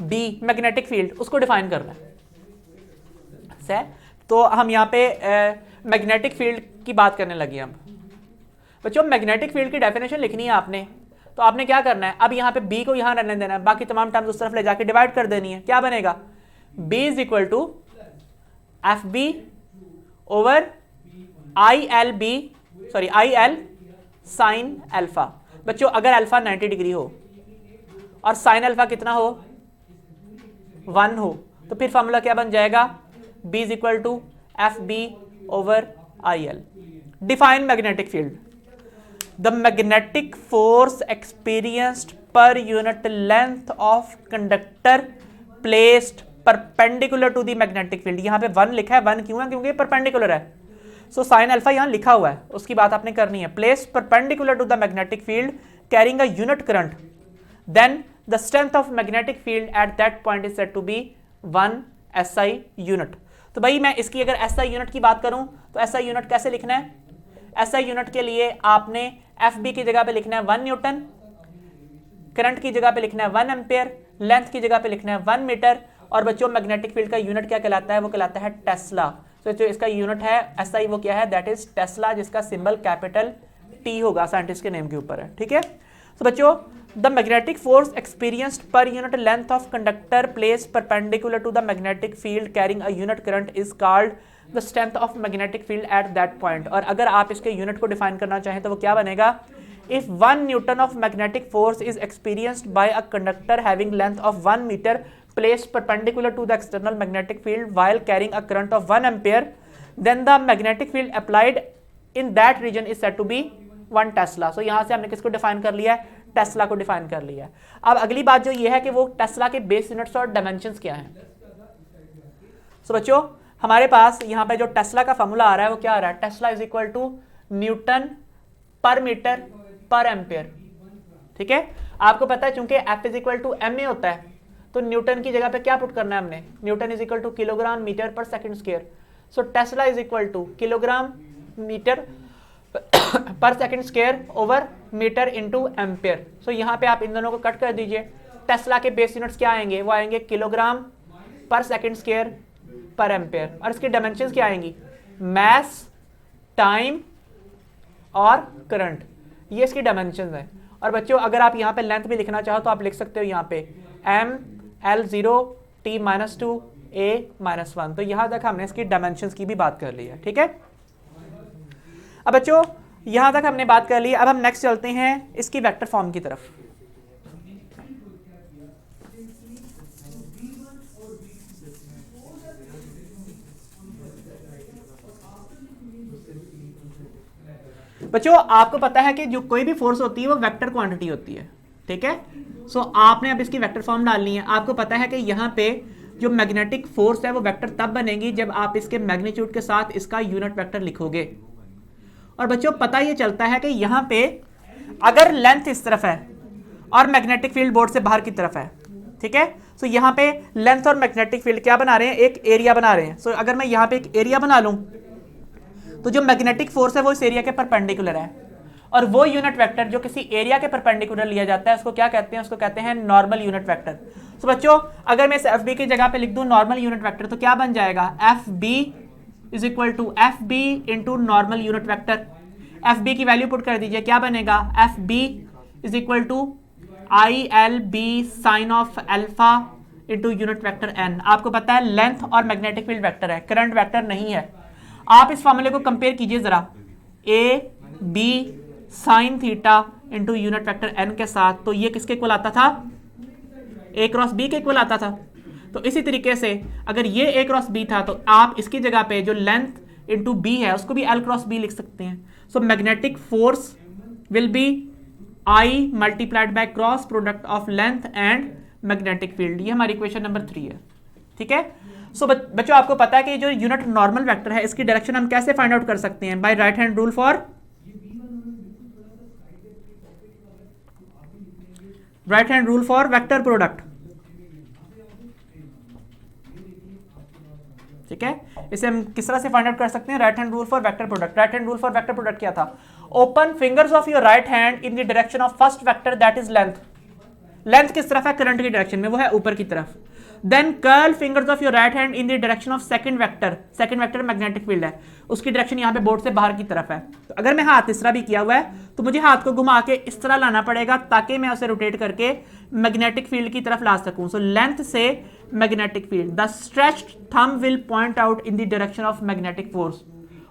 B मैग्नेटिक फील्ड, उसको डिफाइन करना है। तो हम यहाँ पे मैग्नेटिक फील्ड की बात करने लगे। अब बच्चों मैग्नेटिक फील्ड की डेफिनेशन लिखनी है आपने, तो आपने क्या करना है, अब यहाँ पे B को यहाँ रहने देना है, बाकी तमाम टर्म्स उस तरफ ले जाके डिवाइड कर देनी है। क्या बनेगा, B = FB over IL sine alpha. बच्चों अगर अल्फा 90 डिग्री हो और साइन अल्फा कितना हो, 1 हो, तो फिर फॉर्मूला क्या बन जाएगा, B = FB over IL। Define magnetic field, the magnetic force experienced per unit length of conductor placed perpendicular to the magnetic field. यहाँ पे 1 लिखा है, 1 क्यों है, क्योंकि परपेंडिकुलर है। सो साइन अल्फा यहाँ लिखा हुआ है, उसकी बात आपने करनी है। Placed perpendicular to the magnetic field carrying a unit current, then the strength of magnetic field at that point is said to be 1 SI unit. तो भाई मैं इसकी अगर SI यूनिट की बात करूं तो SI यूनिट कैसे लिखना है, SI यूनिट के लिए आपने FB की जगह पे लिखना है 1 न्यूटन, करंट की जगह पे लिखना है 1 एम्पेयर, लेंथ की जगह पे लिखना है 1 मीटर, और बच्चों मैग्नेटिक फील्ड का यूनिट क्या कहलाता है, वो कहलाता है टेस्ला। तो जो इसका यूनिट है SI वो क्या है, दैट इज टेस्ला, जिसका सिंबल कैपिटल T होगा, साइंटिस्ट के नेम के ऊपर है। ठीक है, तो बच्चों the magnetic force experienced per unit length of conductor place perpendicular to the magnetic field carrying a unit current is called the strength of magnetic field at that point. और अगर आप इसके यूनिट को डिफाइन करना चाहें तो वो क्या बनेगा, if 1 newton of magnetic force is experienced by a conductor having length of 1 metre placed perpendicular to the external magnetic field while carrying a current of 1 ampere, then the magnetic field applied in that region is said to be 1 tesla. So यहां से हमने किसको define कर लिया है, Tesla को define कर लिया है। अब अगली बात जो ये है कि वो टेस्ला के बेस यूनिट्स और डायमेंशंस क्या हैं। सो बच्चों हमारे पास यहाँ पे जो टेस्ला का फॉर्मूला आ रहा है वो क्या आ रहा है, टेस्ला = न्यूटन पर मीटर पर एम्पेयर। ठीक है, आपको पता है चूंकि F = ma होता है, तो न्यूटन की जगह पे क्या पुट करना है हमने, newton = kilogram metre per second square. So tesla = kilogram metre per second square over metre into ampere. So यहाँ पे आप इन दोनों को कट कर दीजिए। टेस्ला के बेस यूनिट्स क्या आएंगे, वो आएंगे किलोग्राम पर सेकंड स्क्वायर पर एम्पेयर, और इसकी डायमेंशंस क्या आएंगी, मैस, टाइम और करंट, ये इसकी डायमेंशंस है। और बच्चों अगर आप यहाँ पे लेंथ भी लिखना चाहो तो आप लिख सकते हो यहाँ पे ML0 T-2 A-1। तो यहाँ तक हमने इसकी डायमेंशंस की भी बात कर ली है, ठीक है। अब बच्चों यहाँ तक हमने बात कर ली, अब हम नेक्स्ट चलते हैं इसकी वेक्टर फॉर्म की तरफ। बच्चों आपको पता है कि जो कोई भी फोर्स होती है वो वेक्टर क्वांटिटी होती है, ठीक है। सो आपने अब इसकी वेक्टर फॉर्म डालनी है। आपको पता है कि यहाँ पे जो मैग्नेटिक फोर्स है वो वेक्टर तब बनेगी जब आप इसके मैग्नीट्यूड के साथ इसका यूनिट वेक्टर लिखोगे। और बच्चों पता ये चलता है कि यहाँ पे अगर लेंथ इस तरफ है और मैग्नेटिक फील्ड बोर्ड से बाहर की तरफ है, ठीक है। सो यहाँ पे लेंथ और मैग्नेटिक फील्ड क्या बना रहे हैं, एक एरिया बना रहे हैं। सो अगर मैं यहाँ पे एक एरिया बना लूँ तो जो मैग्नेटिक फोर्स है वो इस एरिया के परपेंडिकुलर है, और वो यूनिट वेक्टर जो किसी एरिया के परपेंडिकुलर लिया जाता है उसको क्या कहते हैं, उसको कहते हैं नॉर्मल यूनिट वेक्टर। तो बच्चों अगर मैं इस एफ बी की जगह पे लिख दूं नॉर्मल यूनिट वेक्टर तो क्या बन जाएगा, F B is equal to F B into normal unit vector. F B की वैल्यू पुट कर दीजिए, क्या बनेगा, F B is equal to I L B sine of alpha into unit vector N. आपको पता है लेंथ और magnetic field vector है, करंट वेक्टर नहीं है। आप इस फॉर्मूले को कंपेयर कीजिए जरा, A B sine theta into unit vector N के साथ, तो ये किसके इक्वल आता था, ए क्रॉस बी के इक्वल आता था। तो इसी तरीके से अगर ये ए क्रॉस बी था तो आप इसकी जगह पे जो लेंथ इंटू बी है उसको भी एल क्रॉस बी लिख सकते हैं। So magnetic force will be I multiplied by cross product of length and magnetic field. ये हमारी इक्वेशन नंबर 3 है, ठीक है। सो बच्चों आपको पता है कि जो यूनिट नॉर्मल वेक्टर है इसकी डायरेक्शन हम कैसे फाइंड आउट कर सकते हैं, by right hand rule for vector product, ठीक है। इसे हम किस तरह से फाइंड आउट कर सकते हैं, right hand rule for vector product. Right hand rule for vector product क्या था, open fingers of your right hand in the direction of first vector that is length. Length किस तरफ है, करंट की direction में, वो है ऊपर की तरफ। Then curl fingers of your right hand in the direction of second vector. Second vector magnetic field है, उसकी डायरेक्शन यहाँ पे बोर्ड से बाहर की तरफ है। तो अगर मैं हाथ इस तरह भी किया हुआ है तो मुझे हाथ को घुमा के इस तरह लाना पड़ेगा ताकि मैं उसे रोटेट करके मैग्नेटिक फील्ड की तरफ ला सकूं। सो लेंथ से magnetic field, the stretched thumb will point out in the direction of magnetic force.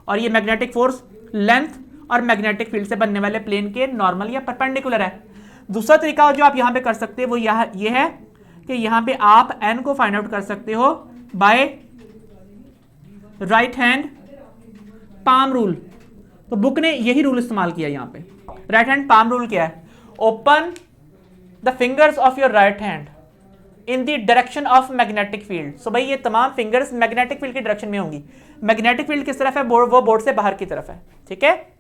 और ये मैग्नेटिक फोर्स लेंथ और मैग्नेटिक फील्ड से बनने वाले प्लेन के नॉर्मल या परपेंडिकुलर है। दूसरा तरीका जो आप यहां पे कर सकते हैं वो ये है कि यहां पे आप n को फाइंड आउट कर सकते हो by right hand palm rule. तो बुक ने यही रूल इस्तेमाल किया यहां पे। राइट हैंड पाम रूल क्या है, open the fingers of your right hand in the direction of magnetic field. So भाई ये तमाम फिंगर्स मैग्नेटिक फील्ड की डायरेक्शन में होंगी। मैग्नेटिक फील्ड किस तरफ है, वो बोर्ड से बाहर की तरफ है, ठीक है।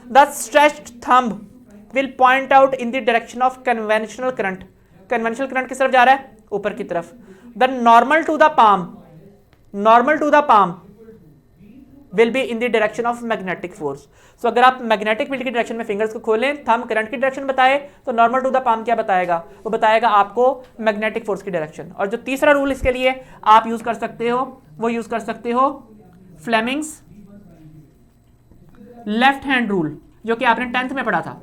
The stretched thumb will point out in the direction of conventional current. Conventional current किस तरफ जा रहा है, ऊपर की तरफ। The normal to the palm will be in the direction of magnetic force. So अगर आप मैग्नेटिक फील्ड की डायरेक्शन में फिंगर्स को खोलें, थंब करंट की डायरेक्शन बताए, तो नॉर्मल टू द पाम क्या बताएगा, वो बताएगा आपको मैग्नेटिक फोर्स की डायरेक्शन। और जो तीसरा रूल इसके लिए आप यूज कर सकते हो वो यूज कर सकते हो फ्लेमिंग्स लेफ्ट हैंड रूल, जो कि आपने 10th में पढ़ा था।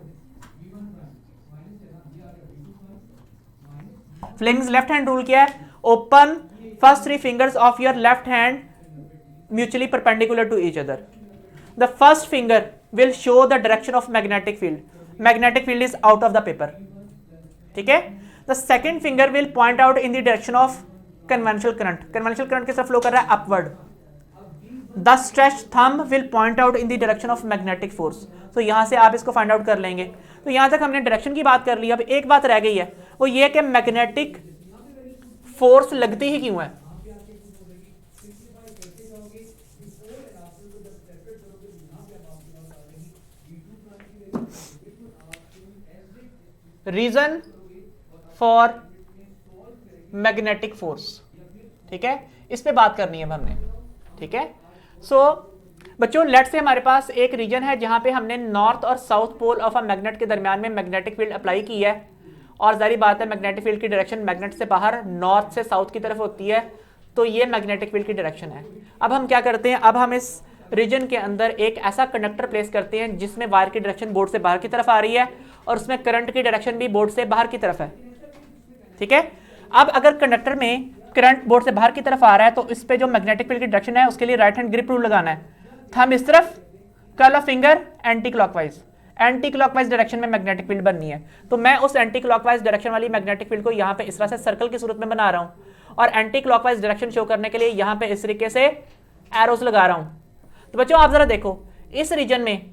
फ्लेमिंग्स लेफ्ट हैंड रूल क्या है, open first 3 fingers of your left hand mutually perpendicular to each other. The first finger will show the direction of magnetic field. Magnetic field is out of the paper. ठीक है. The second finger will point out in the direction of conventional current. Conventional current किस तरफ flow कर रहा है, upward. The stretched thumb will point out in the direction of magnetic force. तो यहां से आप इसको फाइंड आउट कर लेंगे। तो यहां तक हमने डायरेक्शन की बात कर ली। अब एक बात रह गई है, वो ये कि मैग्नेटिक फोर्स लगती ही क्यों है। रीजन फॉर मैग्नेटिक फोर्स, ठीक है, इस पे बात करनी है अब हमने, ठीक है। सो बच्चों लेट से हमारे पास एक रीजन है जहां पे हमने नॉर्थ और south pole of a magnet के दरमियान में मैग्नेटिक फील्ड अप्लाई की है, और जारी बात है मैग्नेटिक फील्ड की डायरेक्शन मैग्नेट से बाहर नॉर्थ से साउथ की तरफ होती है, तो ये मैग्नेटिक फील्ड की डायरेक्शन है। अब हम क्या करते हैं, अब हम इस रीजन के अंदर एक ऐसा कंडक्टर प्लेस करते हैं जिसमें वायर की डायरेक्शन बोर्ड से बाहर की तरफ आ रही है और उसमें करंट की डायरेक्शन भी बोर्ड से बाहर की तरफ है। ठीक है, अब अगर कंडक्टर में करंट बोर्ड से बाहर की तरफ आ रहा है तो इस पे जो मैग्नेटिक फील्ड की डायरेक्शन है उसके लिए राइट हैंड ग्रिप रूल लगाना है। थंब इस तरफ, curl of finger anti clockwise, anti clockwise direction में मैग्नेटिक फील्ड बननी है। तो मैं उस एंटी क्लॉकवाइज डायरेक्शन वाली मैग्नेटिक फील्ड को यहाँ पे इस तरह से सर्कल की सूरत में बना रहा हूँ और एंटी क्लॉकवाइज डायरेक्शन शो करने के लिए यहाँ पे इस तरीके से एरोस लगा रहा हूँ। तो बच्चों आप जरा देखो, इस रीजन में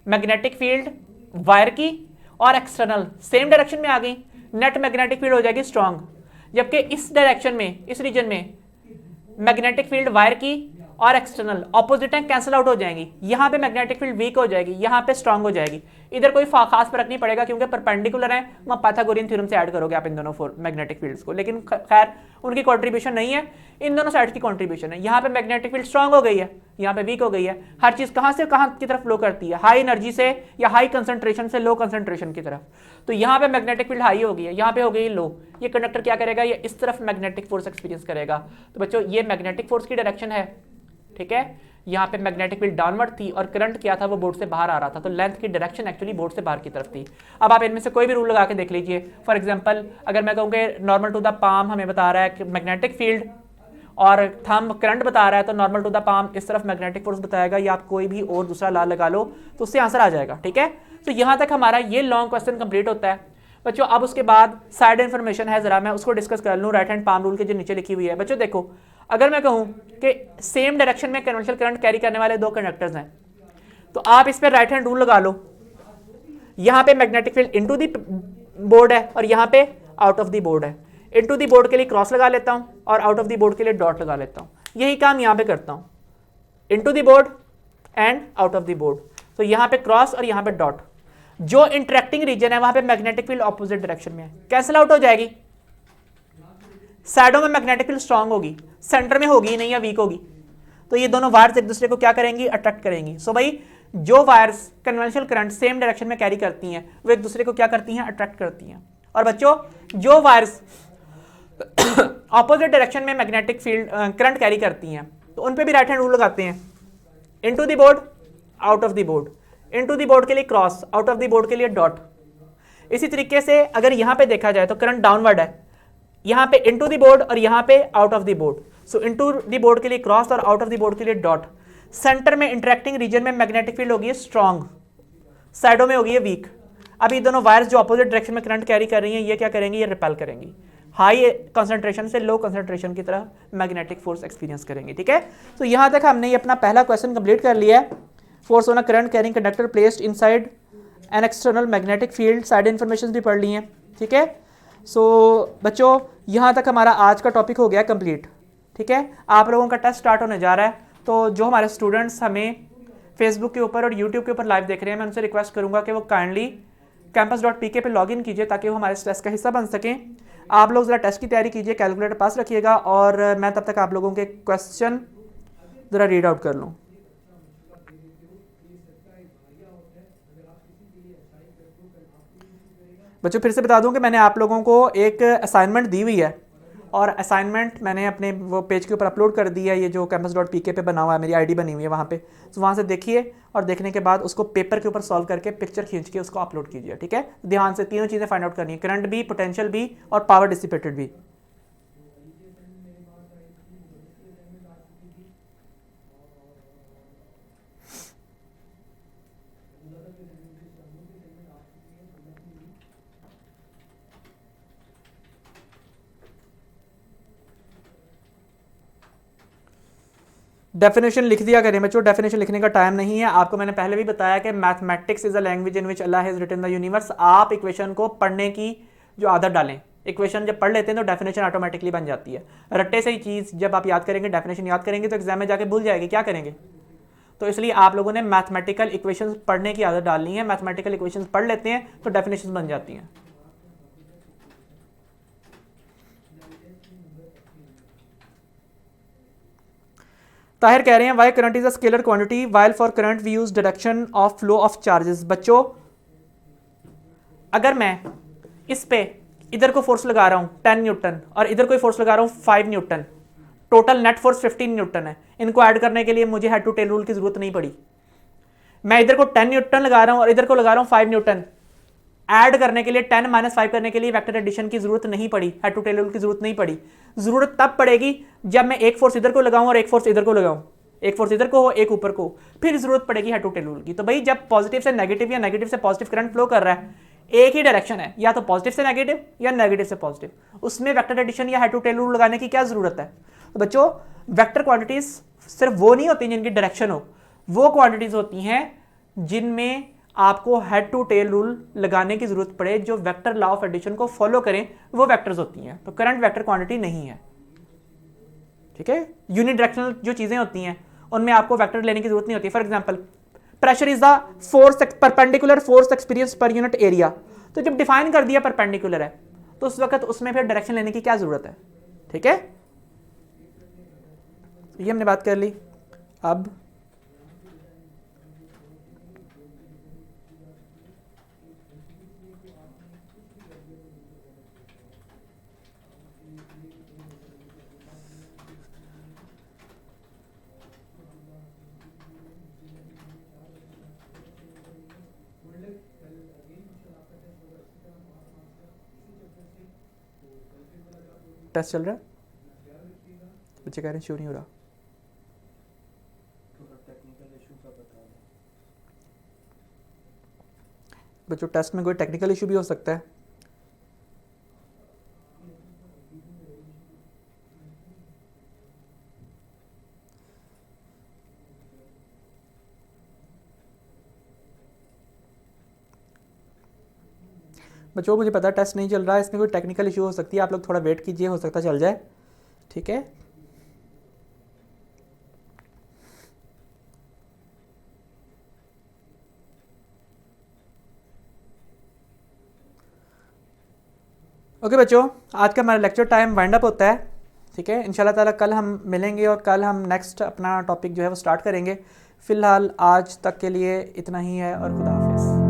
मैग्नेटिक फील्ड वायर की और एक्सटर्नल सेम डायरेक्शन में आ गई, नेट मैग्नेटिक फील्ड हो जाएगी स्ट्रॉन्ग। जबकि इस डायरेक्शन में, इस रीजन में मैग्नेटिक फील्ड वायर की और एक्सटर्नल ऑपोजिट है, कैंसिल आउट हो जाएंगी। यहाँ पे मैग्नेटिक फील्ड वीक हो जाएगी, यहाँ पे स्ट्रांग हो जाएगी। इधर कोई खास फर्क नहीं पड़ेगा क्योंकि परपेंडिकुलर है, वहाँ पाइथागोरियन थ्योरम से ऐड करोगे आप इन दोनों मैग्नेटिक फील्ड्स को। लेकिन खैर उनकी कॉन्ट्रीब्यूशन नहीं है, इन दोनों साइड की कॉन्ट्रीब्यूशन है। यहाँ पे मैग्नेटिक फील्ड स्ट्रांग हो गई है, यहाँ पे वीक हो गई है। हर चीज कहाँ से कहाँ की तरफ फ्लो करती है, हाई एनर्जी से या हाई कंसंट्रेशन से लो कंसंट्रेशन की तरफ। तो यहाँ पे मैग्नेटिक फील्ड हाई हो गई है, यहाँ पे हो गई लो। ये कंडक्टर क्या करेगा, ये इस तरफ मैग्नेटिक फोर्स एक्सपीरियंस करेगा। तो बच्चों ये मैग्नेटिक फोर्स की डायरेक्शन है। ठीक है, यहाँ पे मैग्नेटिक फील्ड डाउनवर्ड थी और करंट क्या था, वो बोर्ड से बाहर आ रहा था। तो लेंथ की डायरेक्शन एक्चुअली बोर्ड से बाहर की तरफ थी। अब आप इनमें से कोई भी रूल लगा के देख लीजिए। फॉर एग्जांपल अगर मैं कहूँ कि नॉर्मल टू द पाम हमें बता रहा है कि मैग्नेटिक फील्ड और थंब करंट बता रहा है, तो नॉर्मल टू द पाम इस तरफ मैग्नेटिक फोर्स बताएगा, या आप कोई भी और दूसरा ला लगा लो तो उससे आंसर आ जाएगा। ठीक है, तो यहाँ तक हमारा ये लॉन्ग क्वेश्चन कंप्लीट होता है बच्चों। अब उसके बाद साइड इन्फॉर्मेशन है, जरा मैं उसको डिस्कस कर लूँ। राइट हैंड पाम रूल के जो नीचे लिखी हुई है बच्चों, देखो अगर मैं कहूँ कि सेम डायरेक्शन में कन्वेंशनल करंट कैरी करने वाले दो कंडक्टर्स हैं, तो आप इस पर राइट हैंड रूल लगा लो। यहाँ पे magnetic field into the board है और यहाँ पे आउट ऑफ द बोर्ड है। इनटू द बोर्ड के लिए क्रॉस लगा लेता हूँ और आउट ऑफ द बोर्ड के लिए डॉट लगा लेता हूँ। यही काम यहाँ पे करता हूँ, into the board and out of the board. तो यहाँ पे क्रॉस और यहाँ पे डॉट। जो इंटरेक्टिंग रीजन है वहां पे मैग्नेटिक फील्ड ऑपोजिट डायरेक्शन में है, कैंसिल आउट हो जाएगी। साइडों में मैग्नेटिक फील्ड स्ट्रांग होगी, सेंटर में होगी नहीं या वीक होगी। तो ये दोनों वायर्स एक दूसरे को क्या करेंगी, अट्रैक्ट करेंगी। सो भाई जो wires conventional current same direction में कैरी करती हैं वो एक दूसरे को क्या करती हैं, अट्रैक्ट करती हैं। और बच्चों जो वायर्स ऑपोजिट डायरेक्शन में मैग्नेटिक फील्ड करंट कैरी करती हैं तो उन पे भी राइट हैंड रूल लगाते हैं। Into the board, out of the board. Into the board के लिए cross, out of the board के लिए डॉट। इसी तरीके से अगर यहां पे देखा जाए तो करंट डाउनवर्ड है, यहां पे इनटू द बोर्ड और यहां पे out of the board. So into the board के लिए क्रॉस और आउट ऑफ द बोर्ड के लिए डॉट। सेंटर में इंटरेक्टिंग रीजन में मैग्नेटिक फील्ड होगी स्ट्रांग, साइडों में होगी वीक। अब ये दोनों वायर्स जो अपोजिट डायरेक्शन में करंट कैरी कर रही हैं ये क्या करेंगी, ये रिपेल करेंगी। हाई कंसंट्रेशन से लो कंसंट्रेशन की तरह मैग्नेटिक फोर्स एक्सपीरियंस करेंगी। ठीक है, तो यहां तक हमने ये अपना पहला क्वेश्चन कंप्लीट कर लिया है। Force on a current carrying conductor placed inside an external magnetic field, side information भी पढ़ ली हैं। ठीक है, सो बच्चों यहाँ तक हमारा आज का टॉपिक हो गया कंप्लीट। ठीक है, आप लोगों का टेस्ट स्टार्ट होने जा रहा है, तो जो हमारे स्टूडेंट्स हमें फेसबुक के ऊपर और यूट्यूब के ऊपर लाइव देख रहे हैं, मैं उनसे रिक्वेस्ट करूँगा कि वो काइंडली campus.pk पे लॉगिन कीजिए ताकि वो हमारे टेस्ट का हिस्सा बन सकें। आप लोग ज़रा टेस्ट की तैयारी कीजिए, कैलकुलेटर पास रखिएगा और मैं तब तक आप लोगों के क्वेश्चन ज़रा रीड आउट कर लूँ। बच्चों फिर से बता दूं कि मैंने आप लोगों को एक असाइनमेंट दी हुई है और असाइनमेंट मैंने अपने वो पेज के ऊपर अपलोड कर दी है। ये जो campus.pk पे बना हुआ है, मेरी आईडी बनी हुई है वहाँ पे, तो वहाँ से देखिए और देखने के बाद उसको पेपर के ऊपर सॉल्व करके पिक्चर खींच के उसको अपलोड कीजिए। ठीक है, ध्यान से तीनों चीज़ें फाइंड आउट करनी है, करंट भी, पोटेंशियल भी और पावर डिसिपेटेड भी। डेफिनेशन लिख दिया करें बच्चों, डेफिनेशन लिखने का टाइम नहीं है। आपको मैंने पहले भी बताया कि mathematics is a language in which Allah has written the universe. आप इक्वेशन को पढ़ने की जो आदत डालें, इक्वेशन जब पढ़ लेते हैं तो डेफिनेशन ऑटोमेटिकली बन जाती है। रट्टे से ही चीज़ जब आप याद करेंगे, डेफिनेशन याद करेंगे तो एग्जाम में जाके भूल जाएगी, क्या करेंगे। तो इसलिए आप लोगों ने मैथमेटिकल इक्वेशंस पढ़ने की आदत डालनी है। मैथमेटिकल इक्वेशंस पढ़ लेते हैं तो डेफिनेशन बन जाती हैं। ताहिर कह रहे हैं why current is a scalar quantity while for current we use deduction of flow of charges. बच्चों अगर मैं इस पे इधर को फोर्स लगा रहा हूं 10 न्यूटन और इधर कोई फोर्स लगा रहा हूं 5 Newton, total net force 15 Newton है। इनको ऐड करने के लिए मुझे हेड टू टेल रूल की जरूरत नहीं पड़ी। मैं इधर को 10 न्यूटन लगा रहा हूं और इधर को लगा रहा हूं 5 न्यूटन। ऐड करने के लिए 10 - 5 करने के लिए वेक्टर एडिशन की जरूरत नहीं पड़ी, हेड टू टेल रूल की जरूरत नहीं पड़ी। जरूरत तब पड़ेगी जब मैं एक फोर्स इधर को लगाऊं और एक फोर्स इधर को लगाऊं, एक फोर्स इधर को हो एक ऊपर को, फिर जरूरत पड़ेगी हेड टू टेल रूल की। तो भाई जब पॉजिटिव से नेगेटिव या नेगेटिव से पॉजिटिव करंट फ्लो कर रहा है, एक ही डायरेक्शन है, या तो पॉजिटिव से नेगेटिव या नेगेटिव से पॉजिटिव, उसमें वेक्टर एडिशन या हेड टू टेल रूल लगाने की क्या जरूरत है। तो बच्चों वेक्टर क्वांटिटीज सिर्फ वो नहीं होती जिनकी डायरेक्शन हो, वो क्वांटिटीज होती हैं जिनमें आपको हेड टू टेल रूल लगाने की जरूरत पड़े, जो वेक्टर लॉ ऑफ एडिशन को फॉलो करें, वो वेक्टर्स होती हैं। तो करंट वेक्टर क्वांटिटी नहीं है, ठीक है। यूनिट डायरेक्शनल जो चीजें होती हैं उनमें आपको वेक्टर लेने की जरूरत नहीं होती। For example pressure is the force perpendicular force experience per unit area. तो जब डिफाइन कर दिया परपेंडिकुलर है तो उस वक्त उसमें फिर डायरेक्शन लेने की क्या जरूरत है, ठीक है। ये हमने बात कर ली। अब टेस्ट चल रहा है, बच्चे कह रहे हैं शो नहीं हो रहा। बच्चों टेस्ट में कोई टेक्निकल इशू भी हो सकता है। बच्चों मुझे पता है टेस्ट नहीं चल रहा है, इसमें कोई टेक्निकल इशू हो सकती है, आप लोग थोड़ा वेट कीजिए, हो सकता चल जाए, ठीक है। ओके बच्चों, आज का हमारा लेक्चर टाइम वाइंड अप होता है, ठीक है। इंशाल्लाह ताला कल हम मिलेंगे और कल हम नेक्स्ट अपना टॉपिक जो है वो स्टार्ट करेंगे। फ़िलहाल आज तक के लिए इतना ही है और खुदा हाफिज़।